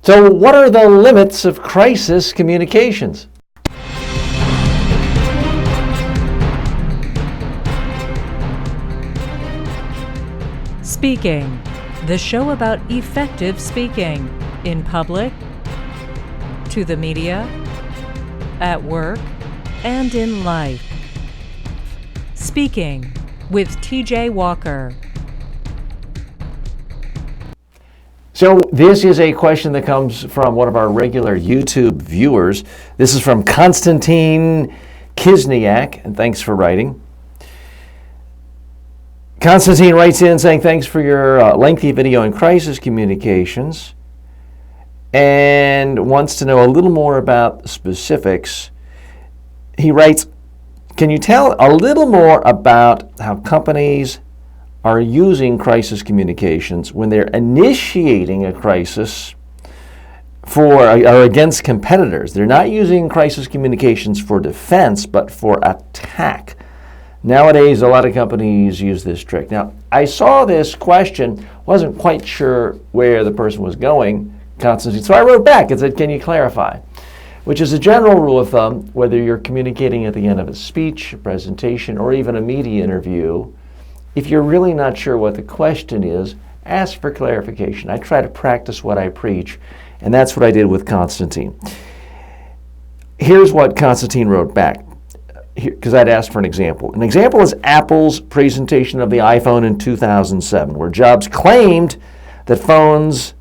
So what are the limits of crisis communications? Speaking, the show about effective speaking in public, to the media, at work, and in life. Speaking with TJ Walker. So this is a question that comes from one of our regular YouTube viewers. This is from Konstantin Kisniak, and thanks for writing. Konstantin writes in saying, thanks for your lengthy video on crisis communications, and wants to know a little more about the specifics. He writes, can you tell a little more about how companies are using crisis communications when they're initiating a crisis for or against competitors? They're not using crisis communications for defense, but for attack. Nowadays, a lot of companies use this trick. Now, I saw this question, wasn't quite sure where the person was going, Constantine, so I wrote back and said, can you clarify? Which is a general rule of thumb, whether you're communicating at the end of a speech, a presentation, or even a media interview, if you're really not sure what the question is, ask for clarification. I try to practice what I preach, and that's what I did with Konstantin. Here's what Konstantin wrote back, because I'd asked for an example. An example is Apple's presentation of the iPhone in 2007, where Jobs claimed that phones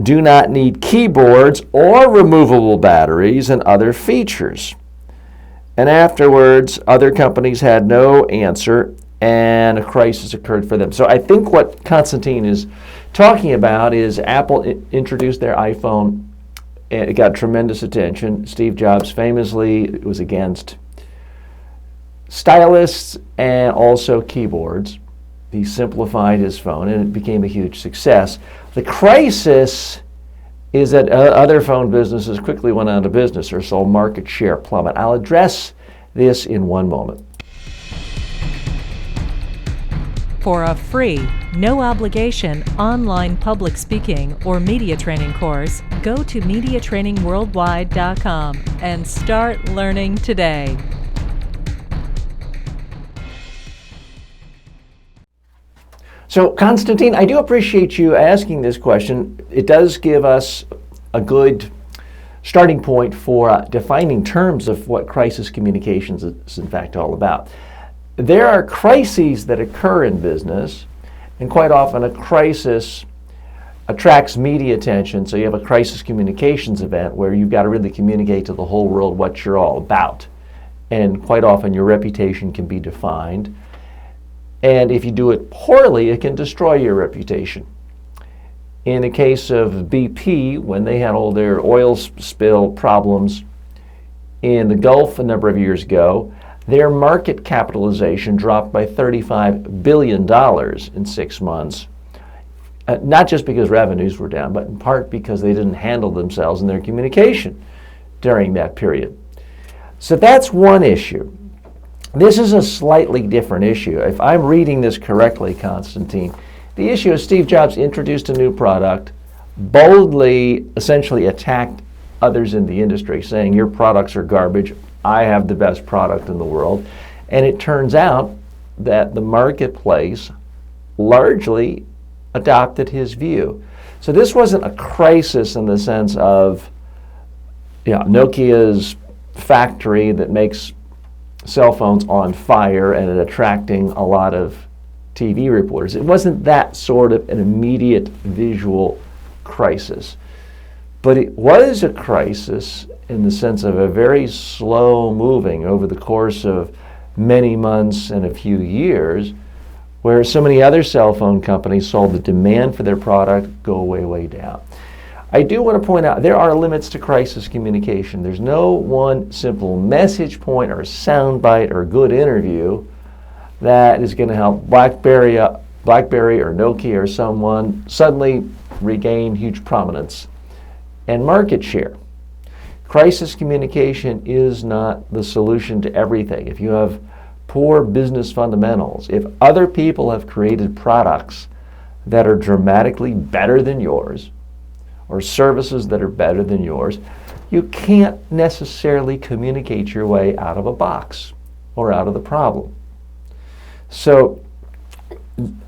do not need keyboards or removable batteries and other features. And afterwards, other companies had no answer, and a crisis occurred for them. So I think what Konstantin is talking about is Apple introduced their iPhone, and it got tremendous attention. Steve Jobs famously was against styluses and also keyboards. He simplified his phone, and it became a huge success. The crisis is that other phone businesses quickly went out of business or saw market share plummet. I'll address this in one moment. For a free, no-obligation online public speaking or media training course, go to MediaTrainingWorldwide.com and start learning today. So, Konstantin, I do appreciate you asking this question. It does give us a good starting point for defining terms of what crisis communications is in fact all about. There are crises that occur in business, and quite often a crisis attracts media attention, so you have a crisis communications event where you've got to really communicate to the whole world what you're all about. And quite often your reputation can be defined. And if you do it poorly, it can destroy your reputation. In the case of BP, when they had all their oil spill problems in the Gulf a number of years ago, their market capitalization dropped by $35 billion in 6 months. Not just because revenues were down, but in part because they didn't handle themselves in their communication during that period. So that's one issue. This is a slightly different issue. If I'm reading this correctly, Konstantin, the issue is Steve Jobs introduced a new product, boldly essentially attacked others in the industry, saying your products are garbage, I have the best product in the world. And it turns out that the marketplace largely adopted his view. So this wasn't a crisis in the sense of Nokia's factory that makes cell phones on fire and it attracting a lot of TV reporters. It wasn't that sort of an immediate visual crisis. But it was a crisis in the sense of a very slow moving over the course of many months and a few years, where so many other cell phone companies saw the demand for their product go way down. I do want to point out there are limits to crisis communication. There's no one simple message point or soundbite or good interview that is going to help BlackBerry or Nokia or someone suddenly regain huge prominence and market share. Crisis communication is not the solution to everything. If you have poor business fundamentals, if other people have created products that are dramatically better than yours, or services that are better than yours, you can't necessarily communicate your way out of a box or out of the problem. So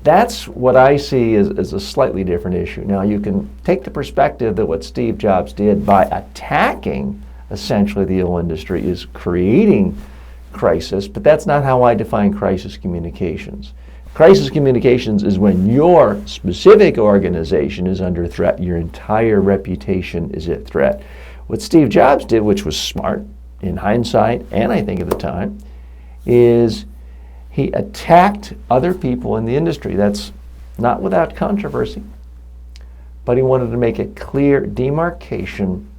that's what I see as a slightly different issue. Now, you can take the perspective that what Steve Jobs did by attacking essentially the oil industry is creating crisis, but that's not how I define crisis communications. Crisis communications is when your specific organization is under threat, your entire reputation is at threat. What Steve Jobs did, which was smart in hindsight, and I think at the time, is he attacked other people in the industry. That's not without controversy, but he wanted to make a clear demarcation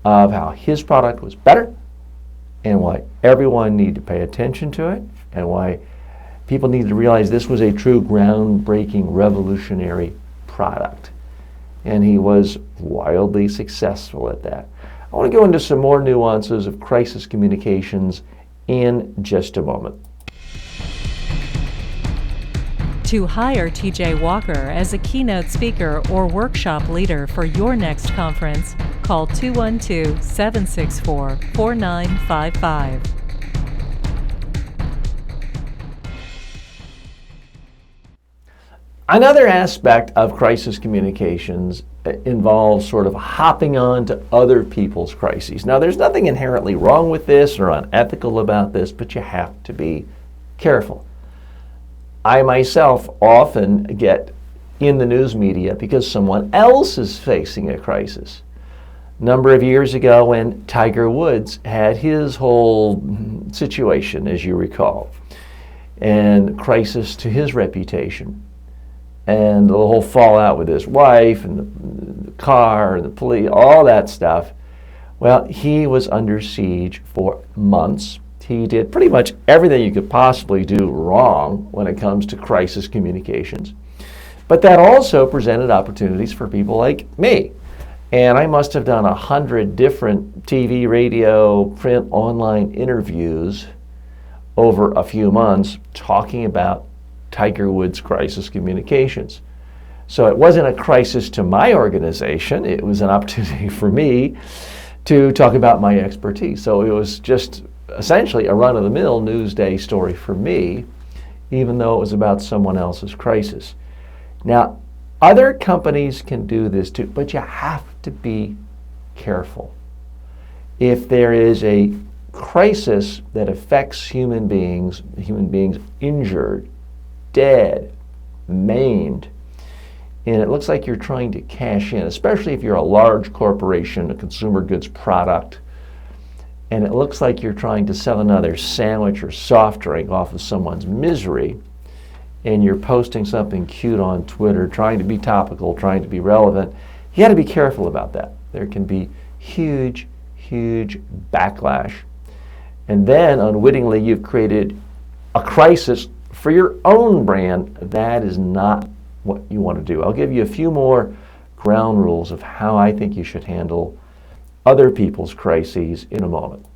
of how his product was better and why everyone needed to pay attention to it and why people needed to realize this was a true groundbreaking, revolutionary product. And he was wildly successful at that. I want to go into some more nuances of crisis communications in just a moment. To hire TJ Walker as a keynote speaker or workshop leader for your next conference, call 212-764-4955. Another aspect of crisis communications involves sort of hopping on to other people's crises. Now, there's nothing inherently wrong with this or unethical about this, but you have to be careful. I myself often get in the news media because someone else is facing a crisis. A number of years ago when Tiger Woods had his whole situation, as you recall, and crisis to his reputation, and the whole fallout with his wife and the car and the police, all that stuff, well, he was under siege for months. He did pretty much everything you could possibly do wrong when it comes to crisis communications. But that also presented opportunities for people like me. And I must have done 100 different TV, radio, print, online interviews over a few months talking about Tiger Woods crisis communications. So it wasn't a crisis to my organization, it was an opportunity for me to talk about my expertise. So it was just essentially a run-of-the-mill Newsday story for me, even though it was about someone else's crisis. Now, other companies can do this too, but you have to be careful. If there is a crisis that affects human beings injured, dead, maimed, and it looks like you're trying to cash in, especially if you're a large corporation, a consumer goods product, and it looks like you're trying to sell another sandwich or soft drink off of someone's misery, and you're posting something cute on Twitter, trying to be topical, trying to be relevant, you got to be careful about that. There can be huge, huge backlash. And then, unwittingly, you've created a crisis for your own brand. That is not what you want to do. I'll give you a few more ground rules of how I think you should handle other people's crises in a moment.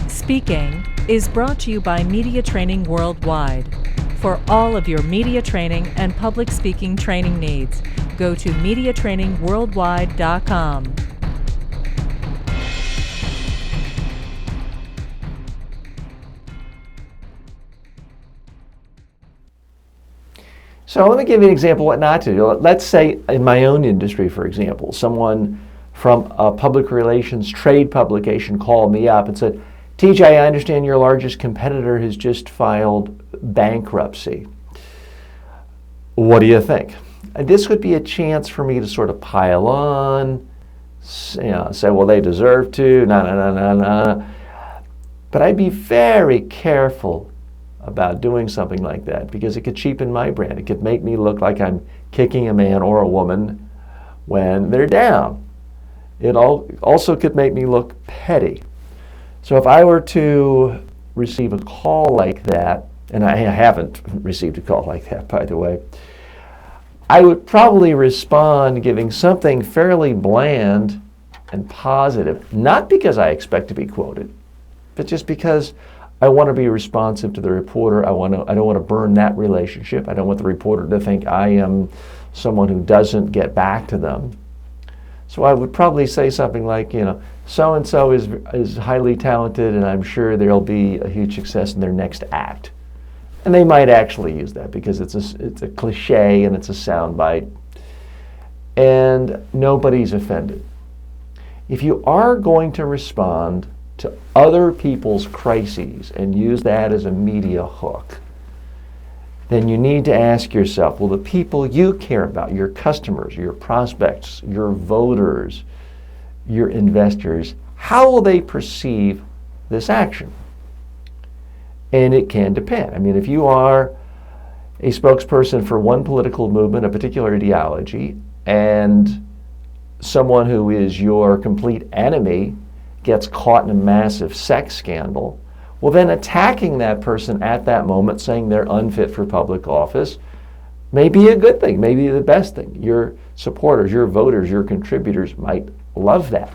Speaking is brought to you by Media Training Worldwide. For all of your media training and public speaking training needs, go to MediaTrainingWorldwide.com. So let me give you an example of what not to do. Let's say in my own industry, for example, someone from a public relations trade publication called me up and said, TJ, I understand your largest competitor has just filed bankruptcy. What do you think? This would be a chance for me to sort of pile on, say, well, they deserve to, no. But I'd be very careful about doing something like that because it could cheapen my brand. It could make me look like I'm kicking a man or a woman when they're down. It also could make me look petty. So if I were to receive a call like that, and I haven't received a call like that, by the way, I would probably respond giving something fairly bland and positive, not because I expect to be quoted, but just because I want to be responsive to the reporter. I don't want to burn that relationship. I don't want the reporter to think I am someone who doesn't get back to them. So I would probably say something like, so-and-so is highly talented, and I'm sure there'll be a huge success in their next act. And they might actually use that because it's a cliche and it's a soundbite. And nobody's offended. If you are going to respond to other people's crises and use that as a media hook, then you need to ask yourself, well, the people you care about, your customers, your prospects, your voters, your investors, how will they perceive this action? And it can depend. I mean, if you are a spokesperson for one political movement, a particular ideology, and someone who is your complete enemy gets caught in a massive sex scandal, well, then attacking that person at that moment, saying they're unfit for public office, may be a good thing, maybe the best thing. Your supporters, your voters, your contributors might love that.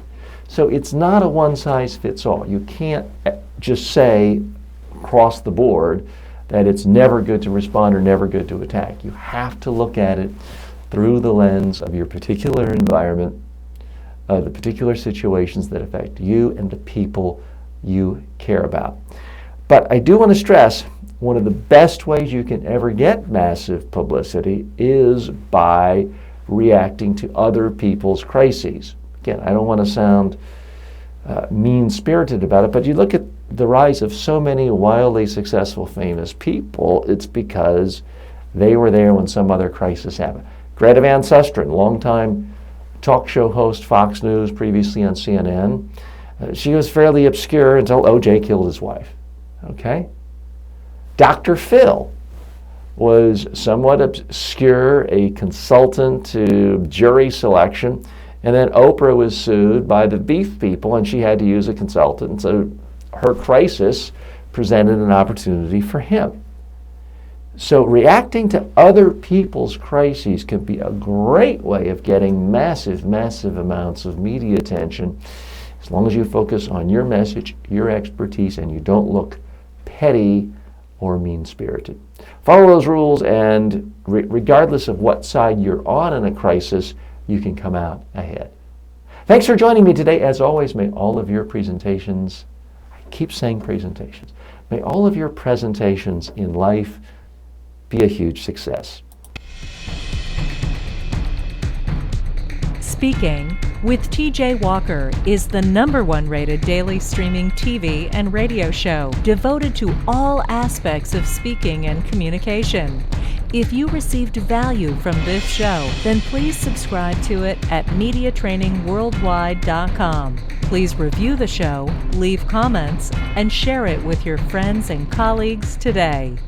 So it's not a one-size-fits-all. You can't just say across the board that it's never good to respond or never good to attack. You have to look at it through the lens of your particular environment, the particular situations that affect you and the people you care about. But I do want to stress, one of the best ways you can ever get massive publicity is by reacting to other people's crises. Again, I don't want to sound mean-spirited about it, but you look at the rise of so many wildly successful, famous people, it's because they were there when some other crisis happened. Greta Van Susteren, longtime talk show host, Fox News, previously on CNN. She was fairly obscure until O.J. killed his wife. Okay? Dr. Phil was somewhat obscure, a consultant to jury selection, and then Oprah was sued by the beef people, and she had to use a consultant. So her crisis presented an opportunity for him. So reacting to other people's crises can be a great way of getting massive, massive amounts of media attention, as long as you focus on your message, your expertise, and you don't look petty or mean-spirited. Follow those rules, and regardless of what side you're on in a crisis, you can come out ahead. Thanks for joining me today. As always, may all of your presentations, I keep saying presentations, may all of your presentations in life be a huge success. Speaking with TJ Walker is the #1 rated daily streaming TV and radio show devoted to all aspects of speaking and communication. If you received value from this show, then please subscribe to it at MediaTrainingWorldwide.com. Please review the show, leave comments, and share it with your friends and colleagues today.